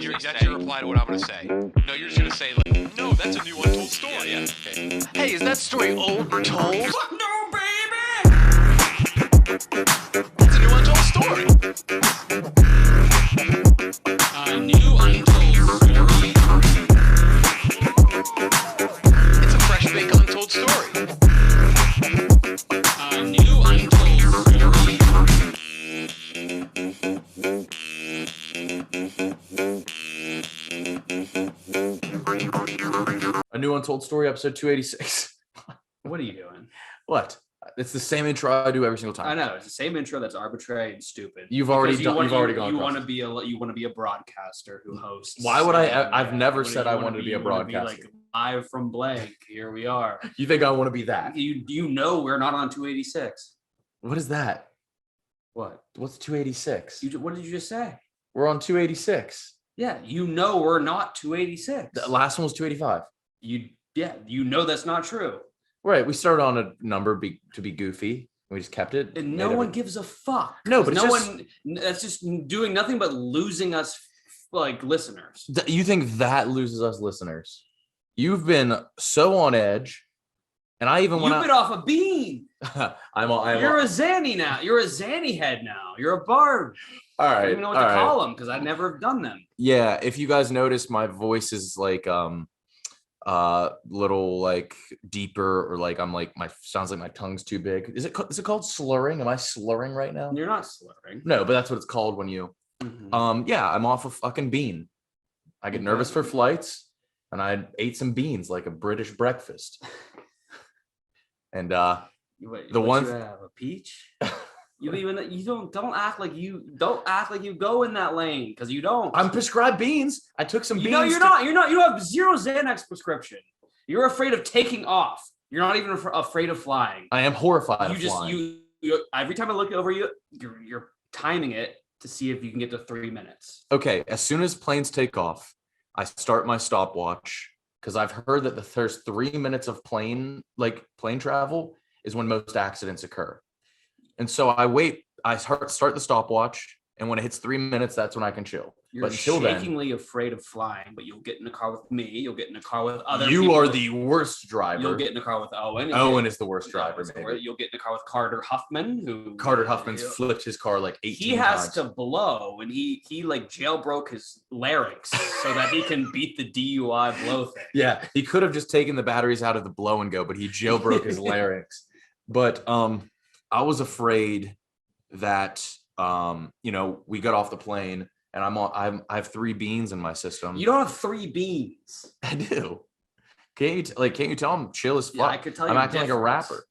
mean, that's your reply to what I'm going to say. No, you're just going to say, like, no, that's a new untold story. Yeah, okay. Hey, is that story old or told? Fuck no, baby! That's a new untold story. A new untold story. It's a fresh bake untold story. A new untold story. A new untold story, episode 286. What are you doing? What? It's the same intro I do every single time. I know it's the same intro that's arbitrary and stupid. You've already gone. You want to be a broadcaster who hosts. Why would I? I've never said I wanted to be a broadcaster. Like live from blank. Here we are. You think I want to be that? You know we're not on 286. What is that? What? What's 286? What did you just say? We're on 286. Yeah, you know we're not 286. The last one was 285. You know that's not true. Right. We started on a number to be goofy. We just kept it. And no one gives a fuck. No, but that's just doing nothing but losing us like listeners. You think that loses us listeners? You've been so on edge. And I even You've been off a bean. You're a Zanny now. You're a Zanny head now. You're a barb. All right. I don't even know what to call them because I've never done them. Yeah, if you guys notice, my voice is like little like deeper, or like I'm like sounds like my tongue's too big. Is it called slurring? Am I slurring right now? You're not slurring. No, but that's what it's called when you yeah, I'm off a fucking bean. I get nervous for flights, and I ate some beans like a British breakfast. And you have a peach. Don't act like you go in that lane because you don't. I'm prescribed beans. I took some beans. No, you're not. You have zero Xanax prescription. You're afraid of taking off. You're not even afraid of flying. I am horrified of flying. Every time I look over you're timing it to see if you can get to 3 minutes. Okay, as soon as planes take off, I start my stopwatch because I've heard that the first 3 minutes of plane travel is when most accidents occur. And so I wait, I start the stopwatch, and when it hits 3 minutes, that's when I can chill. You're shakingly afraid of flying, but you'll get in a car with me. You'll get in a car with other people. You are the worst driver. You'll get in a car with Owen. Owen is the worst driver, maybe. You'll get in a car with Carter Huffman, Carter Huffman's flipped his car like 18 times. He has to blow, and he like jailbroke his larynx so that he can beat the DUI blow thing. Yeah, he could have just taken the batteries out of the blow and go, but he jailbroke his larynx. But I was afraid that we got off the plane and I have 3 beans in my system. You don't have 3 beans. I do. Can't you tell I'm chill as fuck? Yeah, I could tell you. I'm acting like a rapper.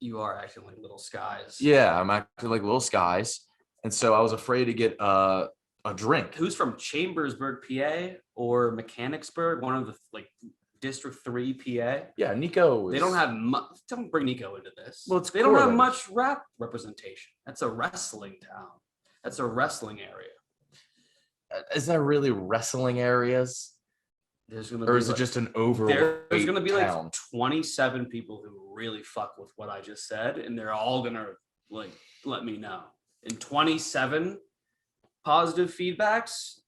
You are acting like Little Skies. Yeah, I'm acting like Little Skies. And so I was afraid to get a drink. Who's from Chambersburg, PA or Mechanicsburg? One of the District 3 PA. Yeah, Nico. They don't have much. Don't bring Nico into this. Well, they don't have much rap representation. That's a wrestling town. That's a wrestling area. Is that really wrestling areas? Is it just an overall? There's going to be like 27 people who really fuck with what I just said, and they're all going to let me know. And 27 positive feedbacks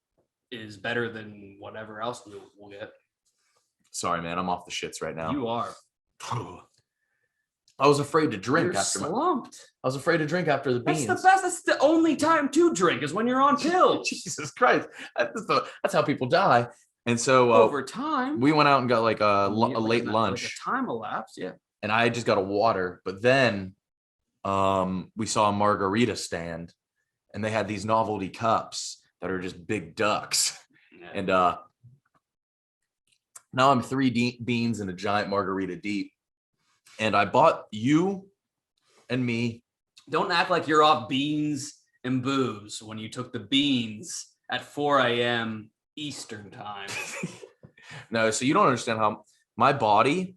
is better than whatever else we'll get. Sorry, man. I'm off the shits right now. You are. I was afraid to drink. You're slumped. I was afraid to drink after the beans. That's the best. That's the only time to drink is when you're on pills. Jesus Christ. That's how people die. And so over time, we went out and got like a late lunch. Like a time elapsed, yeah. And I just got a water. But then we saw a margarita stand, and they had these novelty cups that are just big ducks. Yeah. And now I'm 3 beans and a giant margarita deep. And I bought you and me. Don't act like you're off beans and booze when you took the beans at 4 a.m. Eastern time. No, so you don't understand how my body,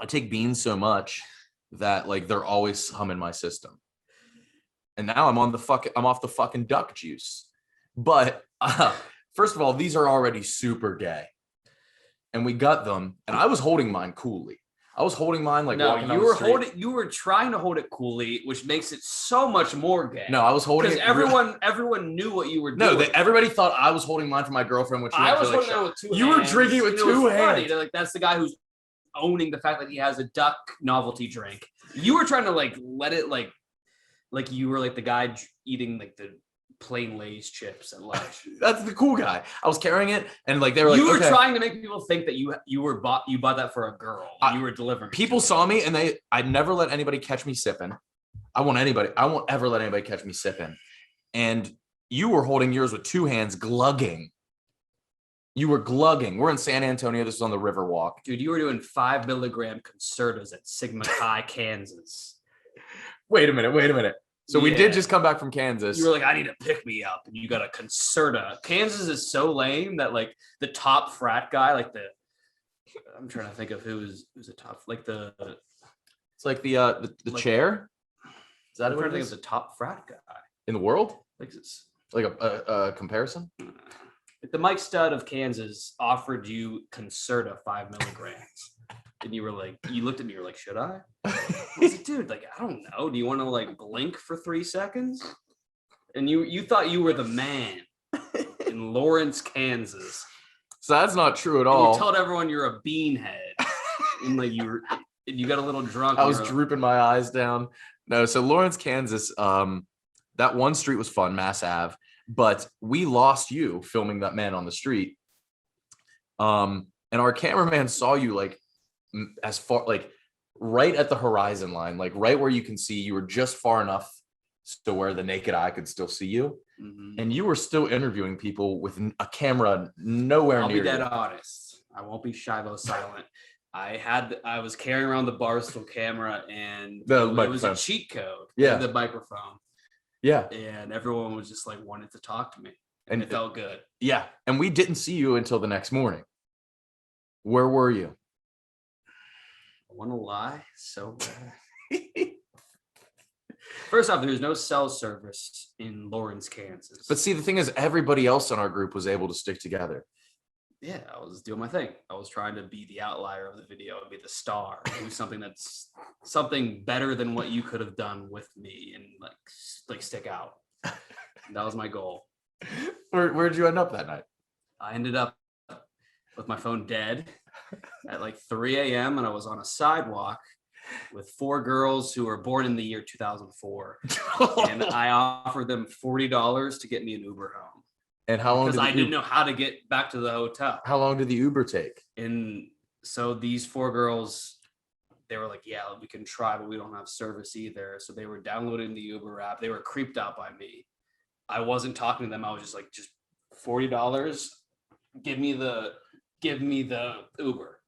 I take beans so much that they're always humming my system. And now I'm off the fucking duck juice. But first of all, these are already super gay. And we got them, and I was holding mine coolly. I was holding mine like No, walking down you the were street. holding. You were trying to hold it coolly, which makes it so much more gay. No, I was holding because it. everyone knew what you were No, doing. everybody thought I was holding mine for my girlfriend, which I was holding it with 2 hands. You were drinking with and it was 2 funny. hands. They're like, that's the guy who's owning the fact that he has a duck novelty drink. You were trying to like let it like you were like the guy eating like the plain Lay's chips at lunch. That's the cool guy. I was carrying it, and like they were like, you were okay. trying to make people think that you bought that for a girl. You were delivering. People saw me, and I never let anybody catch me sipping. I won't ever let anybody catch me sipping. And you were holding yours with 2 hands, glugging. You were glugging. We're in San Antonio. This is on the Riverwalk. Dude, you were doing 5 milligram concertas at Sigma Chi, Kansas. Wait a minute. So we did just come back from Kansas. You were like, I need to pick me up, and you got a concerta. Kansas is so lame that like the top frat guy, like I'm trying to think of who's the top, like it's like the like, chair. Is that I'm what trying to it think is? of the top frat guy In the world? like this. Like a comparison? Like the Mike Stud of Kansas offered you concerta 5 milligrams. And you looked at me, you were like, should I? I was like, dude, like, I don't know. Do you want to like blink for 3 seconds? And you thought you were the man in Lawrence, Kansas. So that's not true at And all. you told everyone you're a beanhead. And like you got a little drunk. I was drooping my eyes down. No, so Lawrence, Kansas, that one street was fun, Mass Ave, but we lost you filming that man on the street. And our cameraman saw you like as far, like right at the horizon line, like right where you can see. You were just far enough to where the naked eye could still see you. Mm-hmm. And you were still interviewing people with a camera nowhere I'll near be dead you. honest. I won't be Shiloh silent. I was carrying around the Barstool camera, and it was a cheat code. Yeah, the microphone. Yeah, and everyone was just like wanted to talk to me, and it felt good. Yeah, and we didn't see you until the next morning. Where were you? I want to lie so bad. First off, there's no cell service in Lawrence, Kansas. But see, the thing is, everybody else in our group was able to stick together. Yeah, I was doing my thing. I was trying to be the outlier of the video and be the star, do something better than what you could have done with me, and like stick out. That was my goal. Where'd you end up that night? I ended up with my phone dead at like 3 a.m. and I was on a sidewalk with 4 girls who were born in the year 2004, and I offered them $40 to get me an Uber home. And how long? Because I didn't know how to get back to the hotel. How long did the Uber take? And so these 4 girls, they were like, yeah, we can try, but we don't have service either. So they were downloading the Uber app. They were creeped out by me. I wasn't talking to them. I was just like, just $40. Give me the Uber.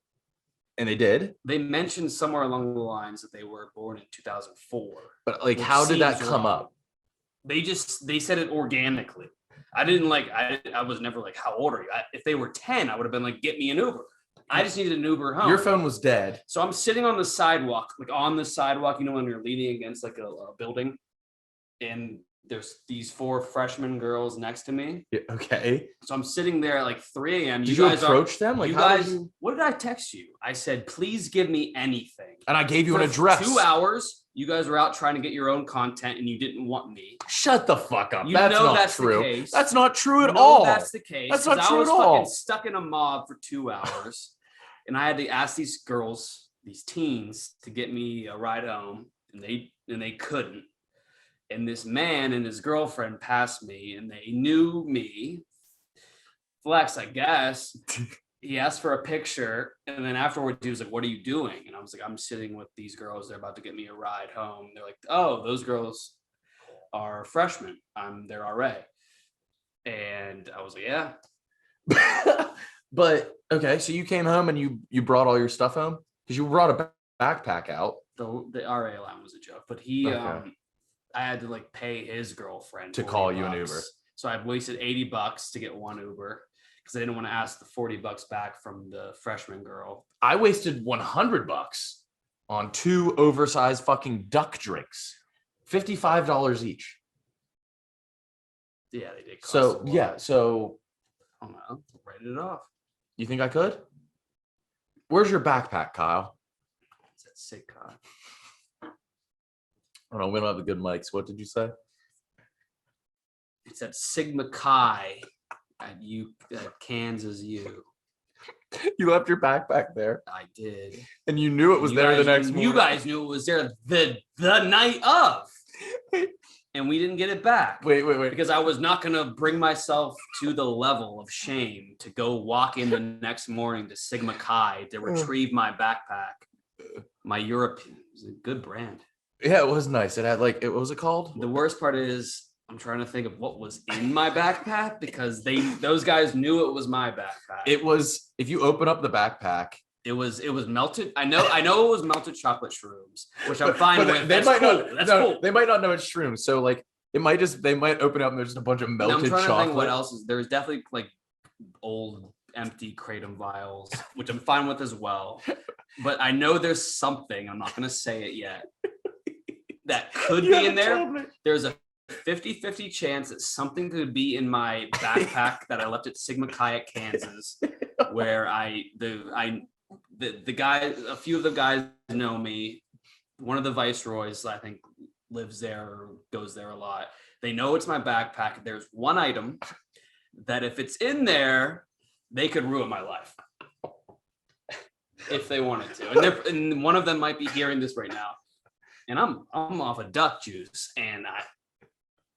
And they did? They mentioned somewhere along the lines that they were born in 2004. But like, how did that come up? They said it organically. I didn't like, I was never like, how old are you? If they were 10, I would have been like, get me an Uber. I just needed an Uber home. Your phone was dead. So I'm sitting on the sidewalk, you know, when you're leaning against like a building, and there's these 4 freshman girls next to me. Yeah, okay. So I'm sitting there at like 3 a.m. Did you approach them? Like, what did I text you? I said, please give me anything. And I gave you For an address. 2 hours. You guys were out trying to get your own content, and you didn't want me. Shut the fuck up. You That's know not that's true. the case. That's not true at all. That's the case. That's not I true was at all. fucking stuck in a mob for 2 hours, and I had to ask these girls, these teens, to get me a ride home, and they couldn't. And this man and his girlfriend passed me, and they knew me. Flex, I guess. He asked for a picture, and then afterwards he was like, what are you doing? And I was like, I'm sitting with these girls. They're about to get me a ride home. They're like, oh, those girls are freshmen. I'm their RA. And I was like, yeah. But okay, so you came home and you brought all your stuff home? Because you brought a backpack out. The RA line was a joke, but I had to like pay his girlfriend to call you an Uber. So I wasted $80 to get one Uber, because I didn't want to ask the $40 back from the freshman girl. I wasted $100 on 2 oversized fucking duck drinks, $55 each. Yeah, they did. So yeah, so I don't know. Write it off. You think I could? Where's your backpack, Kyle? Sig Chi. I don't know. We don't have the good mics. What did you say? It's at Sigma Chi at Kansas U. You left your backpack there, I did. and you knew it was You there guys- the next morning. You guys knew it was there the night of, and we didn't get it back. Wait. Because I was not gonna bring myself to the level of shame to go walk in the next morning to Sigma Chi to retrieve my backpack. My European, it was a good brand. Yeah, it was nice. It had like, what was it called? The worst part is I'm trying to think of what was in my backpack because those guys knew it was my backpack. It was, if you open up the backpack, it was melted. I know it was melted chocolate shrooms, which I'm fine but with. they That's might cool. not. That's No, cool. they might not know it's shrooms. So like, they might open up and there's just a bunch of Now, melted I'm trying chocolate. to think what else is. There's definitely like old empty kratom vials, which I'm fine with as well. But I know there's something. I'm not going to say it yet. That could You be in haven't there. told me. There's a 50-50 chance that something could be in my backpack that I left at Sigma Chi at Kansas, where the guys, a few of the guys know me. One of the viceroys, I think, lives there or goes there a lot. They know it's my backpack. There's one item that if it's in there, they could ruin my life if they wanted to. And one of them might be hearing this right now. And I'm off of duck juice, and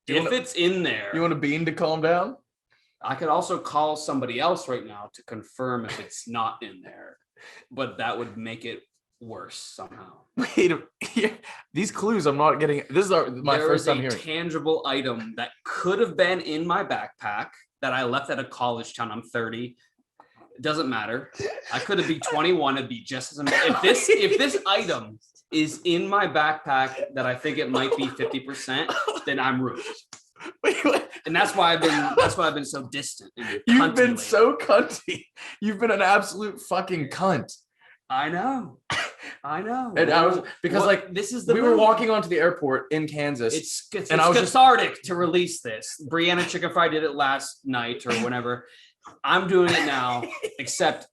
it's in there, You want a bean to calm down? I could also call somebody else right now to confirm if it's not in there, but that would make it worse somehow. Wait, these clues I'm not getting. This is my first time hearing. Tangible item that could have been in my backpack that I left at a college town. I'm 30. It doesn't matter. I could have been 21. It'd be just as amazing. If this item is in my backpack that I think it might be 50%, then I'm ruined. Wait. And that's why I've been so distant. And You've been lately. so cunty. You've been an absolute fucking cunt. I know. And I was because like this is the we were walking onto the airport in Kansas. It's and I was cathartic to release this. Brianna Chicken Fry did it last night or whenever. I'm doing it now, except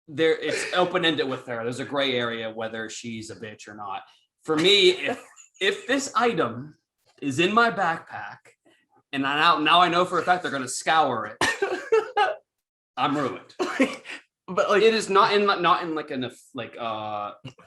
it's open-ended with her. There's a gray area whether she's a bitch or not. For me, if this item is in my backpack and now I know for a fact they're gonna scour it, I'm ruined. But like It is not in like an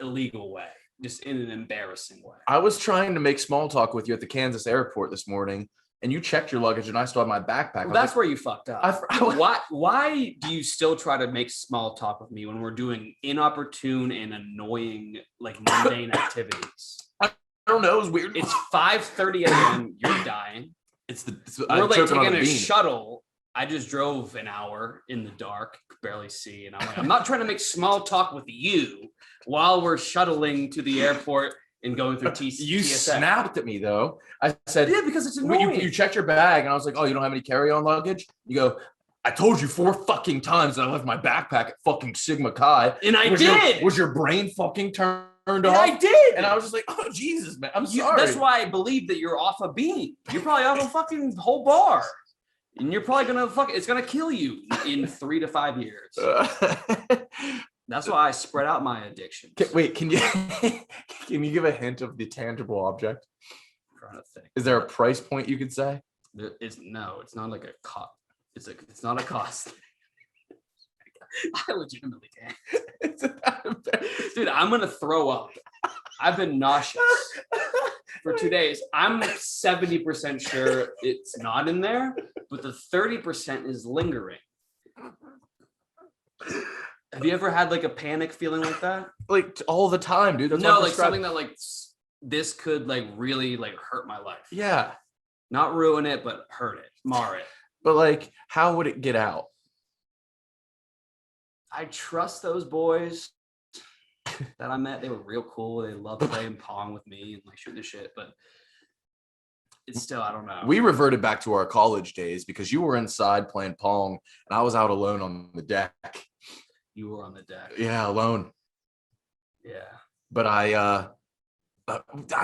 illegal way, just in an embarrassing way. I was trying to make small talk with you at the Kansas airport this morning, and you checked your luggage, and I still had my backpack. Well, that's where you fucked up. I- Why do you still try to make small talk with me when we're doing inopportune and annoying, like mundane activities? I don't know. It was weird. It's 5:30 a.m. You're dying. We're We're like choking on taking a bean. shuttle. I just drove an hour in the dark, could barely see, and I'm like, I'm not trying to make small talk with you while we're shuttling to the airport and going through TC. You TSA. snapped at me though. I said, Yeah, because it's annoying. you checked your bag, and I was like, oh, you don't have any carry-on luggage? You go, I told you 4 fucking times that I left my backpack at fucking Sigma Chi. And I did. Was your brain fucking turned Yeah, off? I did. And I was just like, oh, Jesus, man. I'm sorry. That's why I believe that you're off a bean. You're probably off a fucking whole bar. And you're probably it's gonna kill you in 3 to 5 years. That's why I spread out my addiction. Can you give a hint of the tangible object? I'm trying to think. Is there a price point you could say? It's not like a cost. It's not a cost. I legitimately can't. Dude, I'm gonna throw up. I've been nauseous for 2 days. I'm 70% sure it's not in there, but the 30% is lingering. Have you ever had like a panic feeling like that? Like all the time, dude. That's what No, I'm like describing. something that like this could like really like hurt my life. Yeah, Not ruin it, but hurt it, mar it. but like, how would it get out? I trust those boys that I met. They were real cool. They loved playing pong with me and like shooting the shit, but it's still, I don't know. We reverted back to our college days because you were inside playing pong, and I was out alone on the deck. You were on the deck. Yeah, alone. Yeah. But I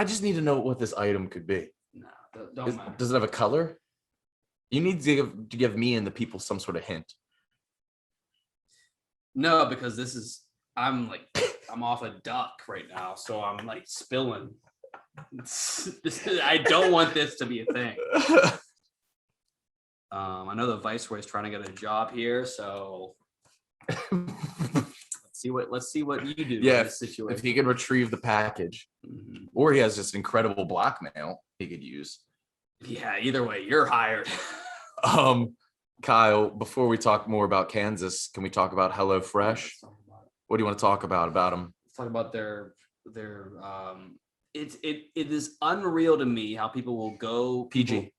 just need to know what this item could be. No, don't matter. Does it have a color? You need to give me and the people some sort of hint. No, because this is I'm off a duck right now, so I'm like spilling. I don't want this to be a thing. I know the viceroy is trying to get a job here, so let's see what you do Yeah, in this situation. if he can retrieve the package, or he has this incredible blackmail he could use. Yeah, either way, you're hired. Kyle, before we talk more about Kansas, can we talk about HelloFresh? What do you want to talk about them? Let's talk about their it is unreal to me how people will go PG.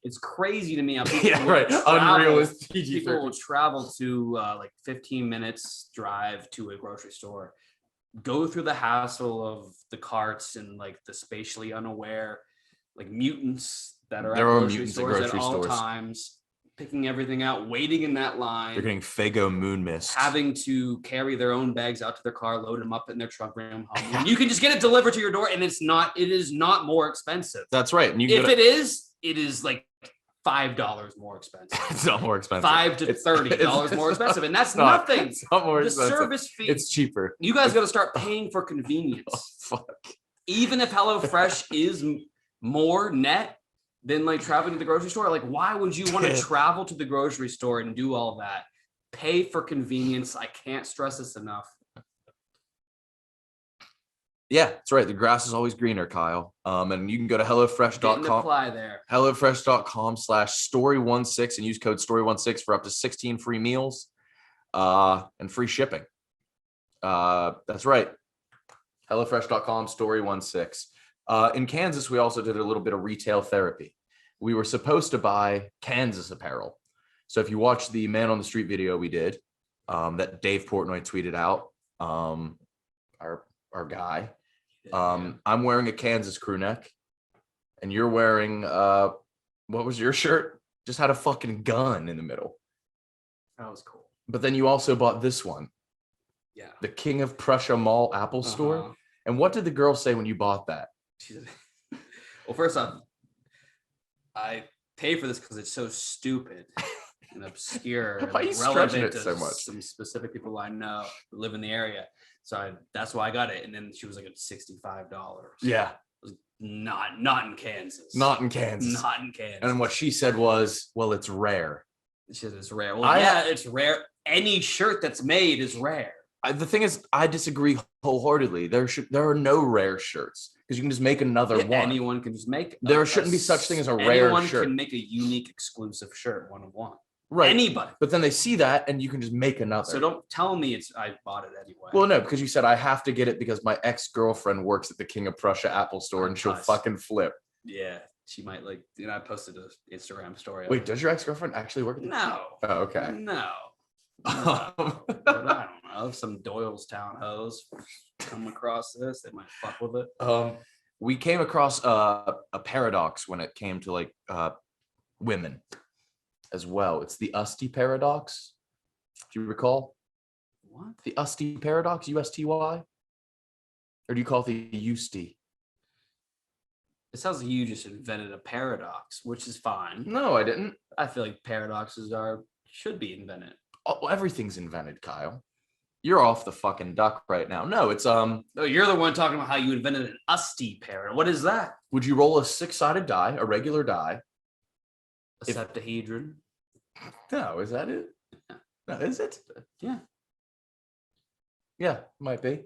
It's crazy to me how people Yeah, right. Unreal is PG. People will travel to like 15 minutes drive to a grocery store, go through the hassle of the carts and like the spatially unaware, like mutants that are There at are grocery mutants at stores grocery at all stores. times, picking everything out, waiting in that line. They're getting Fago moon mist. Having to carry their own bags out to their car, load them up in their trunk, bring them home. And you can just get it delivered to your door, and it is not more expensive. That's right. And you If it is like $5 more expensive. It's not more expensive. $5 to $30 more expensive, and that's not, nothing. It's not more The expensive. service fee. It's cheaper. You guys got to start paying for convenience. Oh, fuck. Even if HelloFresh is more net than like traveling to the grocery store, like why would you want to travel to the grocery store and do all that? Pay for convenience. I can't stress this enough. Yeah, that's right. The grass is always greener, Kyle. And you can go to Didn't HelloFresh.com. apply there. HelloFresh.com/story16 and use code story16 for up to 16 free meals and free shipping. That's right. HelloFresh.com/story16. In Kansas, we also did a little bit of retail therapy. We were supposed to buy Kansas apparel. So if you watch the Man on the Street video we did, that Dave Portnoy tweeted out, our guy, I'm wearing a Kansas crew neck, and you're wearing what was your shirt? Just had a fucking gun in the middle. That was cool. But then you also bought this one. Yeah. The King of Prussia Mall Apple Store. And what did the girl say when you bought that? Well, first off, I pay for this because it's so stupid and obscure. Why are you and stretching relevant it so to much? Some specific people I know who live in the area. So that's why I got it. And then she was like at $65. Yeah. Not in Kansas. Not in Kansas. Not in Kansas. And what she said was, well, it's rare. She said it's rare. Well, yeah, it's rare. Any shirt that's made is rare. The thing is, I disagree wholeheartedly. There are no rare shirts because you can just make another one. Anyone can just make. There shouldn't be such thing as a rare anyone shirt. can make a unique, exclusive shirt, one of one. Right. Anybody. But then they see that, and you can just make another. So don't tell me I bought it anyway. Well, no, because you said I have to get it because my ex-girlfriend works at the King of Prussia Apple Store, and she'll Nice. fucking flip. Yeah, she might like. I posted an Instagram story. Wait, does your ex-girlfriend actually work at the No. Oh, okay. No. But I don't know. If some Doylestown hoes come across this, they might fuck with it. We came across a paradox when it came to like women as well. It's the UST Paradox. Do you recall? What? The UST Paradox, USTY? Or do you call it the UST? It sounds like you just invented a paradox, which is fine. No, I didn't. I feel like paradoxes should be invented. Oh, everything's invented, Kyle. You're off the fucking duck right now. No, it's No, you're the one talking about how you invented an UST paradox. What is that? would you roll a 6-sided die, a regular die? A septahedron. No, is that it? No, is it? Yeah. Yeah, might be.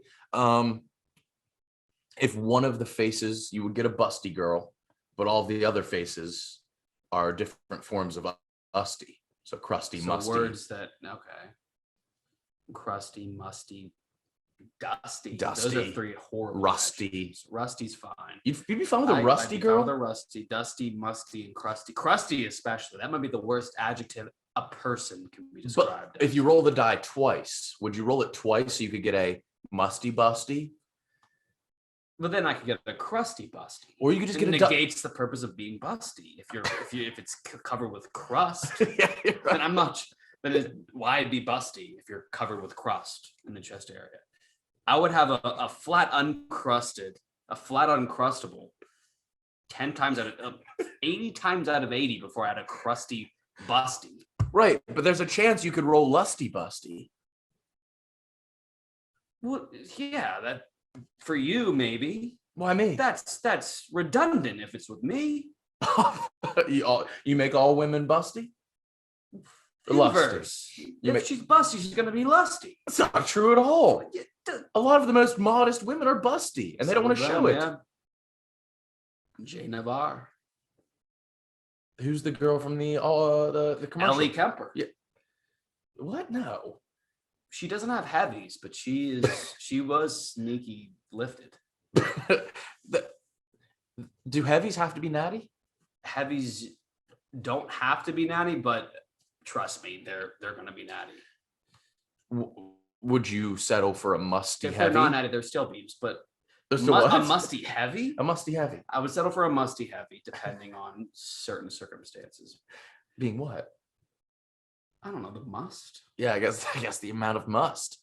If one of the faces, you would get a busty girl, but all the other faces are different forms of usty. So crusty, So musty. words that crusty, musty, dusty. Those are 3 horrible. Rusty. adjectives. Rusty's fine. You'd be fine with a I'd rusty be fine girl? with a rusty, dusty, musty, and crusty. Crusty, especially. That might be the worst adjective a person can be described. But if you roll the die twice, would you roll it twice so you could get a musty busty? But then I could get a crusty busty. Or you could just It get a negates the purpose of being busty. If it's covered with crust, Yeah, you're right. then I'm not. Then why be busty if you're covered with crust in the chest area? I would have a flat uncrusted, a flat uncrustable, 80 times out of 80 before I had a crusty busty. Right, but there's a chance you could roll lusty busty. Well, yeah, that for you maybe. Why me? That's redundant if it's with me. You make all women busty? Or lusty? Inverse. You If make- she's busty, she's gonna be lusty. That's not true at all. Yeah, A lot of the most modest women are busty, and they don't want to some show of it. them, yeah. Jay Navarre, Who's the girl from the commercial? Ellie Kemper. Yeah. What? No. She doesn't have heavies, but she was sneaky lifted. Do heavies have to be natty? Heavies don't have to be natty, but trust me, they're gonna be natty. Would you settle for a musty If heavy? they're not natty, they're still beams, but There's still a what? musty heavy. A musty heavy. I would settle for a musty heavy, depending on certain circumstances. Being what? I don't know, the must. Yeah, I guess the amount of must.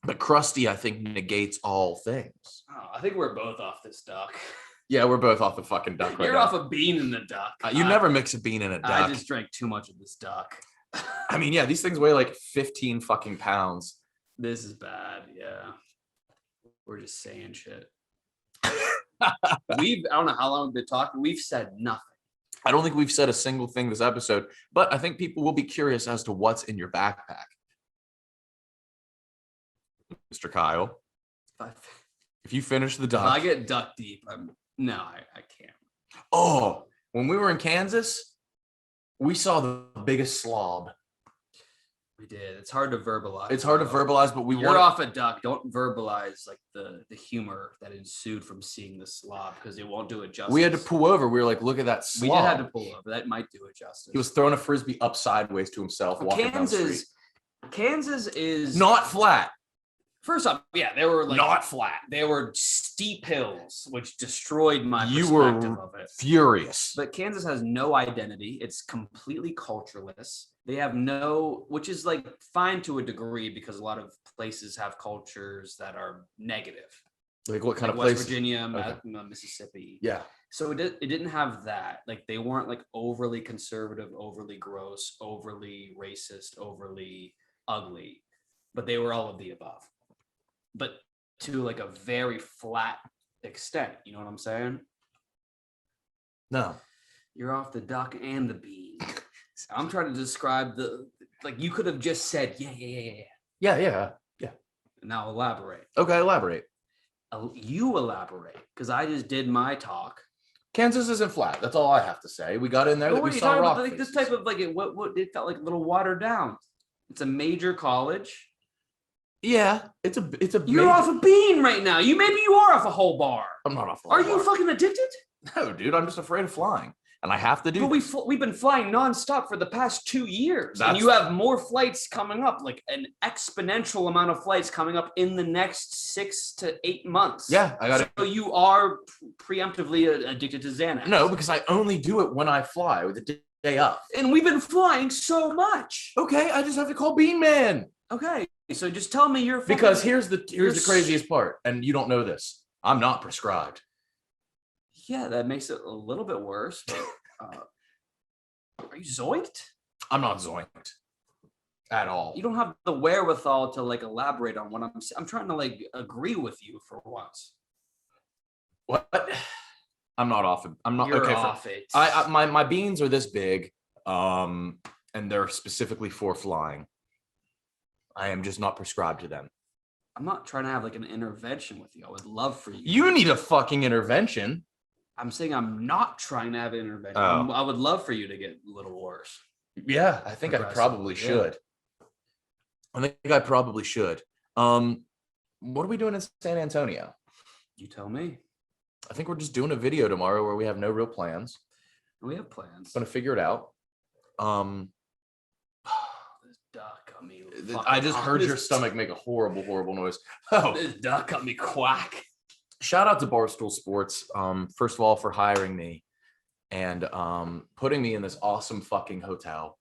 But crusty, I think, negates all things. Oh, I think we're both off this duck. Yeah, we're both off the fucking duck right You're now. off a bean in the duck. You never mix a bean in a duck. I just drank too much of this duck. I mean, yeah, these things weigh like 15 fucking pounds. This is bad. Yeah. We're just saying shit. I don't know how long we've been talking. We've said nothing. I don't think we've said a single thing this episode, but I think people will be curious as to what's in your backpack. Mr. Kyle, if you finish the If duck. I get duck deep, I can't. Oh, when we were in Kansas, we saw the biggest slob. We did. It's hard to verbalize. It's hard to verbalize, but You're off a duck. Don't verbalize like the humor that ensued from seeing the slob because it won't do it justice. We had to pull over. We were like, look at that slob. We did have to pull over. That might do it justice. He was throwing a frisbee up sideways to himself, walking down the street. Kansas is Not flat. First off, yeah, they were like Not flat. They were steep hills, which destroyed my You were perspective of it. furious. But Kansas has no identity. It's completely cultureless. They have no, which is like fine to a degree because a lot of places have cultures that are negative. Like what kind Like of West place? Virginia, Okay. Mississippi. Yeah. So it didn't have that. Like they weren't like overly conservative, overly gross, overly racist, overly ugly, but they were all of the above. But to like a very flat extent, you know what I'm saying? No. You're off the duck and the bean. I'm trying to describe like you could have just said, yeah. Yeah. Now elaborate. Okay, elaborate. You elaborate because I just did my talk. Kansas isn't flat. That's all I have to say. We got in there. But That what we are you saw talking rock about? Like this faces. type of like it felt like a little watered down. It's a major college. Yeah, it's a. You're major- off a bean right now. Maybe you are off a whole bar. I'm not off. Are you fucking addicted? No, dude. I'm just afraid of flying, and I have to do. But we've been flying nonstop for the past 2 years, and That's- you have more flights coming up, like an exponential amount of flights coming up in the next 6 to 8 months. Yeah, I got it. So you are preemptively addicted to Xanax. No, because I only do it when I fly with the day up. And we've been flying so much. Okay, I just have to call Bean Man. Okay, so just tell me you're Because fucking- here's the craziest part, and you don't know this. I'm not prescribed. Yeah, that makes it a little bit worse. But, are you zoinked? I'm not zoinked at all. You don't have the wherewithal to like elaborate on what I'm saying. I'm trying to like agree with you for once. What? I'm not off. I'm not You're okay. off it. My beans are this big, and they're specifically for flying. I am just not prescribed to them. I'm not trying to have like an intervention with you. I would love for you. You need a fucking intervention. I'm saying I'm not trying to have an intervention. Oh. I would love for you to get a little worse. Yeah, I think I Progressive, probably yeah. should. I think I probably should. What are we doing in San Antonio? You tell me. I think we're just doing a video tomorrow where we have no real plans. We have plans. Gonna figure it out. This duck got me. I just heard your this- stomach make a horrible, horrible noise. Oh, This duck got me quack. shout out to Barstool Sports. First of all, for hiring me and putting me in this awesome fucking hotel.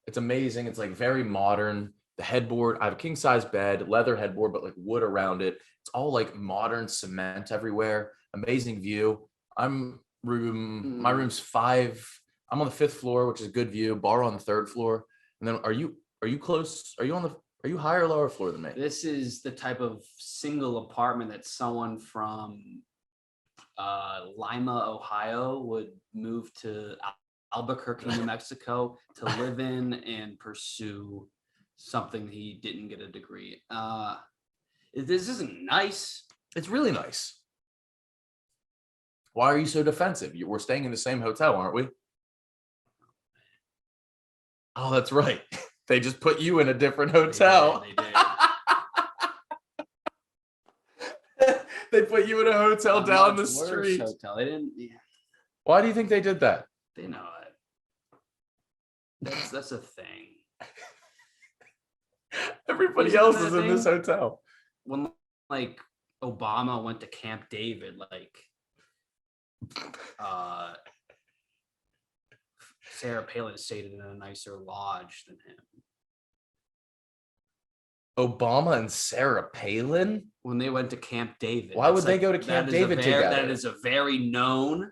It's amazing. It's like very modern. The headboard, I have a king size bed, leather headboard, but like wood around it. It's all like modern cement everywhere. Amazing view. My room's I'm on the 5th floor, which is a good view. Bar on the 3rd floor. And then are you close? Are you higher or lower floor than me? This is the type of single apartment that someone from Lima, Ohio would move to Albuquerque, New Mexico to live in and pursue something he didn't get a degree. This isn't nice. It's really nice. Why are you so defensive? We're staying in the same hotel, aren't we? Oh, that's right. They just put you in a different hotel. They did. They put you in a hotel A down the much worse street. Hotel. They didn't. Yeah, Why do you think they did that? they know it. That's a thing. Everybody Isn't else that is a in this thing? hotel. When like Obama went to Camp David, like Sarah Palin stayed in a nicer lodge than him. Obama and Sarah Palin? When they went to Camp David. Why would it's they like- go to that Camp is a David together? That is a very known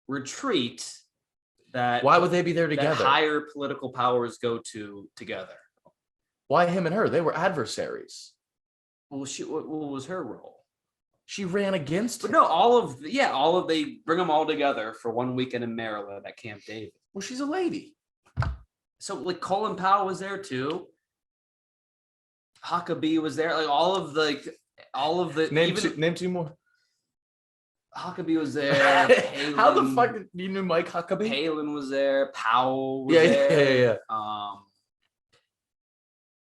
retreat that Why would they be there that together? higher political powers go to together. Why him and her? They were adversaries. Well, what was her role? She ran against But him. no, they bring them all together for one weekend in Maryland at Camp David. Well, she's a lady. So like Colin Powell was there too. Huckabee was there. Like all of the Name two more. Huckabee was there. How the Palin- fuck you knew Mike Huckabee? Palin was there. Powell was Yeah, there. yeah.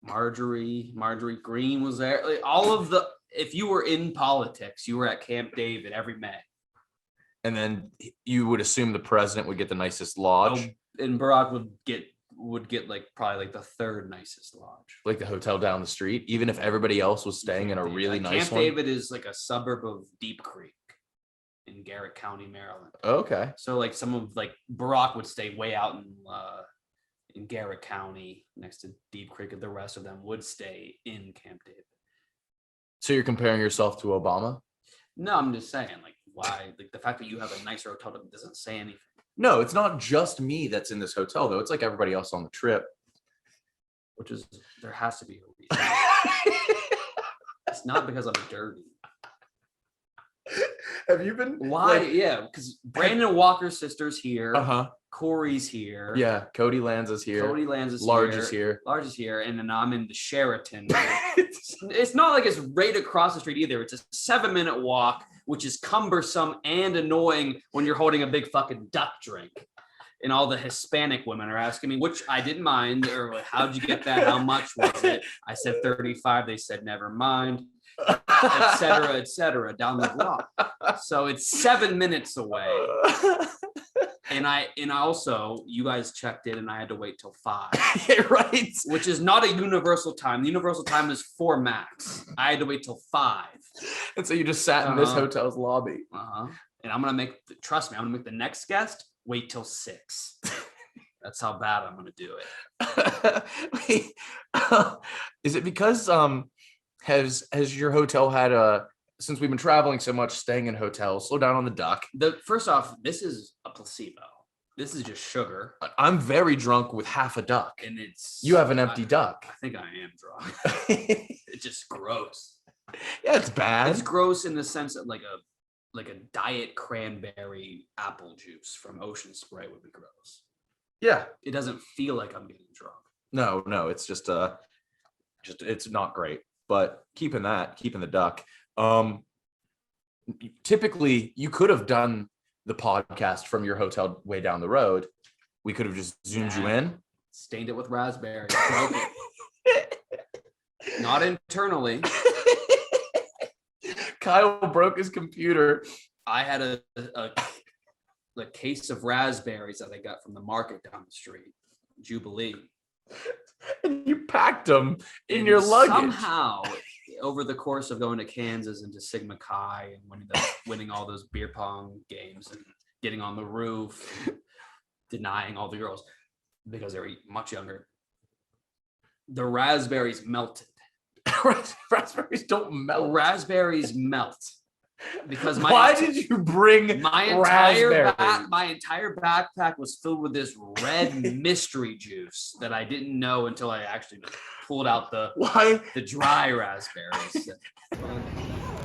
Marjorie Green was there. Like all of the. If you were in politics, you were at Camp David every May. And then you would assume the president would get the nicest lodge, And Barack would get like probably like the 3rd nicest lodge. like the hotel down the street, even if everybody else was staying in a really nice Camp one. David is like a suburb of Deep Creek in Garrett County, Maryland. Okay. So like some of like Barack would stay way out in Garrett County next to Deep Creek, and the rest of them would stay in Camp David. So you're comparing yourself to Obama? No, I'm just saying, like, why? Like the fact that you have a nicer hotel doesn't say anything. No, it's not just me that's in this hotel, though. It's like everybody else on the trip. Which is there has to be a reason. It's not because I'm dirty. Have you been? Why? Yeah, because Brandon Walker's sister's here. Uh-huh. Corey's here. Yeah. Cody Lanza's here. Cody Lanza's Large here. is here. Large is here, and then I'm in the Sheraton. It's not like it's right across the street either. It's a 7-minute walk, which is cumbersome and annoying when you're holding a big fucking duck drink. And all the Hispanic women are asking me, which I didn't mind, or like, how'd you get that? How much was it? I said 35. They said, never mind, et cetera, down the block. So it's 7 minutes away. And I also, you guys checked in and I had to wait till 5. Yeah, right. Which is not a universal time. The universal time is 4 max. I had to wait till 5. And so you just sat in this Uh-huh. hotel's lobby. And I'm gonna trust me, I'm gonna make the next guest wait till 6. That's how bad I'm gonna do it. Wait, is it because has your hotel had since we've been traveling so much, staying in hotels, slow down on the duck? First off, this is a placebo. This is just sugar, I'm very drunk with half a duck. and it's You have an empty duck. I think I am drunk. Yeah, It's just gross. it's bad. It's gross in the sense that like a diet cranberry apple juice from Ocean Spray would be gross. Yeah. It doesn't feel like I'm getting drunk. No, it's just it's not great. But keeping the duck. Typically you could have done the podcast from your hotel way down the road. We could have just zoomed you in. Stained it with raspberry. Broke it. Not internally. Kyle broke his computer. I had a case of raspberries that I got from the market down the street, Jubilee. And you packed them in And your luggage. Somehow, over the course of going to Kansas and to Sigma Chi and winning all those beer pong games and getting on the roof, denying all the girls because they were much younger, the raspberries melted. Raspberries don't melt. Raspberries melt. Because Why did you bring raspberries? my entire backpack was filled with this red mystery juice that I didn't know until I actually pulled out the dry raspberries.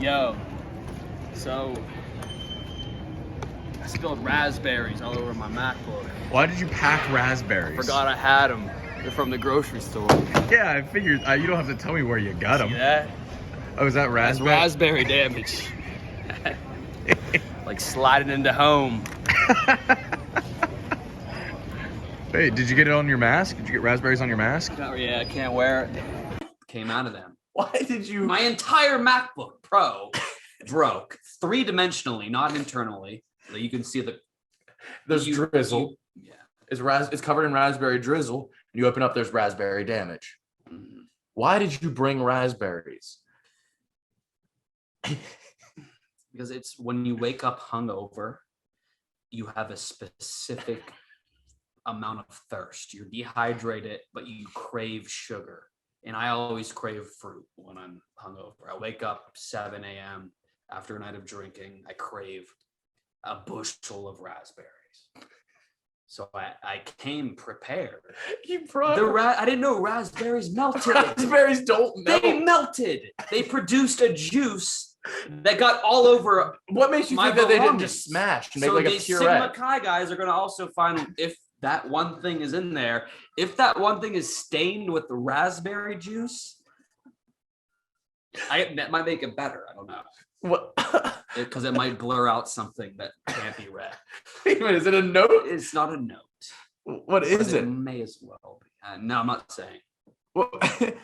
Yo, so I spilled raspberries all over my MacBook. Why did you pack raspberries? Forgot I had them. They're from the grocery store. Yeah, I figured. You don't have to tell me where you got them. See that? Oh, is that That's raspberry? raspberry damage. Like sliding into home. Hey, did you get it on your mask? Did you get raspberries on your mask? Oh yeah, I can't wear it. Came out of them. Why did you? My entire MacBook Pro broke 3-dimensionally, not internally. So you can see There's drizzle. Yeah. It's covered in raspberry drizzle. And you open up, there's raspberry damage. Mm-hmm. Why did you bring raspberries? Because it's when you wake up hungover, you have a specific amount of thirst. You're dehydrated, but you crave sugar. And I always crave fruit when I'm hungover. I wake up 7 a.m. after a night of drinking. I crave a bushel of raspberries. So I came prepared. You brought I didn't know raspberries melted. raspberries don't melt. They melted. They produced a juice that got all over. What makes you my think that they didn't belongings. just smash and make So like a these puree? Sigma Chi guys are going to also find if that one thing is in there. If that one thing is stained with the raspberry juice, that might make it better. I don't know. What? Because it might blur out something that can't be read. Wait a minute, is it a note? It's not a note. What is But it? may as well be. No, I'm not saying. What?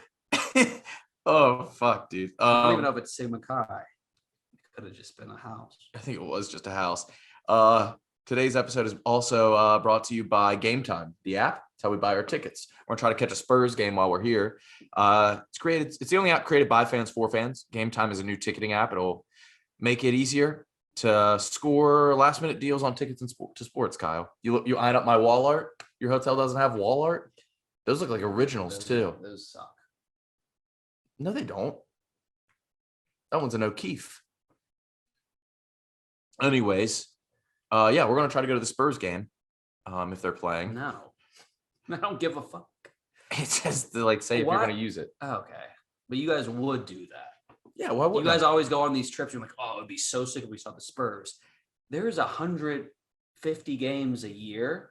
Oh fuck, dude. I don't even know if it's Sigma Chi. It could have just been a house. I think it was just a house. Today's episode is also brought to you by Game Time, the app. It's how we buy our tickets. We're gonna try to catch a Spurs game while we're here. It's the only app created by fans for fans. Game Time is a new ticketing app. It'll make it easier to score last minute deals on tickets to sports. Kyle, you iron up my wall art. Your hotel doesn't have wall art. Those look like originals too. Those suck. No, they don't. That one's an O'Keefe. Anyways, yeah, we're gonna try to go to the Spurs game if they're playing. No, I don't give a fuck. It says to like say if What? you're gonna use it. Okay, but you guys would do that. Yeah, why would You guys always go on these trips. You're like, oh, it'd be so sick if we saw the Spurs. There's 150 games a year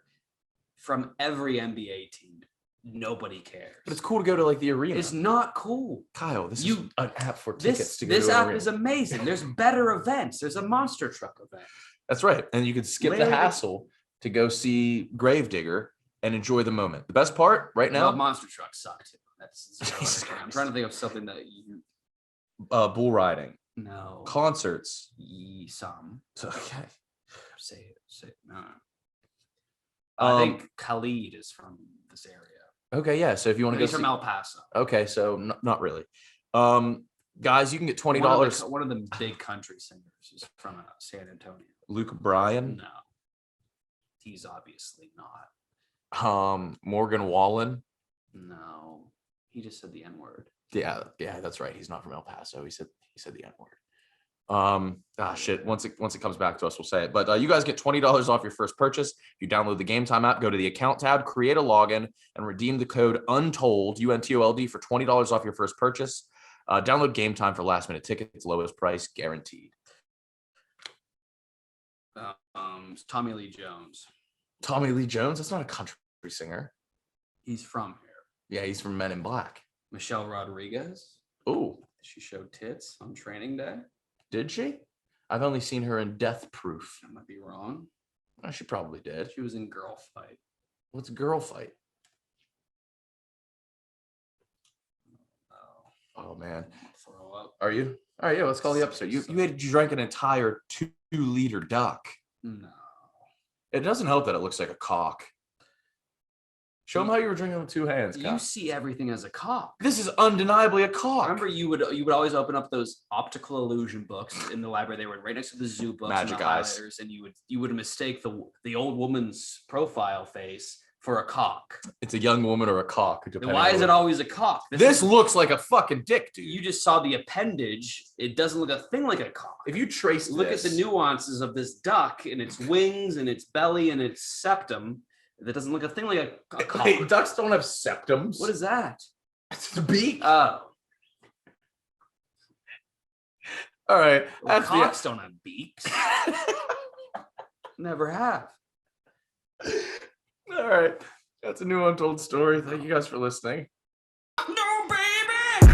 from every NBA team. Nobody cares. But it's cool to go to like the arena. It's not cool. Kyle, this is an app for This tickets to go to this an app arena. is amazing. There's better events. There's a monster truck event. That's right. And you could skip the Literally. hassle to go see Gravedigger and enjoy the moment. The best part right Well, now, monster trucks suck too. That's Jesus I'm Christ. trying to think of something that you bull riding, know. concerts. Some Okay. say no. Um, I think Khalid is from this area. Okay, yeah. So if you want to go He's see, from El Paso. okay, so not really. Guys, you can get $20. One of the big country singers is from San Antonio. Luke Bryan, No, he's obviously not. Morgan Wallen. No, he just said the N word. Yeah, that's right. He's not from El Paso. He said the N word. Shit. Once it comes back to us, we'll say it. But you guys get $20 off your first purchase. If you download the Game Time app, go to the account tab, create a login, and redeem the code Untold UNTOLD for $20 off your first purchase. Download Game Time for last minute tickets, lowest price guaranteed. Tommy Lee Jones. Tommy Lee Jones. That's not a country singer. He's from here. Yeah, he's from Men in Black. Michelle Rodriguez. Oh, She showed tits on training day. did she? I've only seen her in Death Proof. I might be wrong. Oh, she probably did. She was in Girl Fight. What's Girl Fight? Oh man, Throw up. are you? All right, yeah. Let's call the episode. You drank an entire 2-liter duck. No. It doesn't help that it looks like a cock. Show them how you were drinking with two hands. You Kyle. see everything as a cock. This is undeniably a cock. Remember, you would always open up those optical illusion books in the library. They were right next to the zoo books, Magic and the eyes. highlighters, and you would mistake the old woman's profile face for a cock? It's a young woman or a cock. Then depending why on is it what- always a cock? This looks like a fucking dick, dude. You just saw the appendage. It doesn't look a thing like a cock. If you trace Look this, at the nuances of this duck and its wings and its belly and its septum. That doesn't look a thing like a cock. Hey, ducks don't have septums. What is that? It's the beak. Oh, All right. well, That's cocks don't have beaks. Never have. All right. That's a new untold story. Thank you guys for listening. No, baby!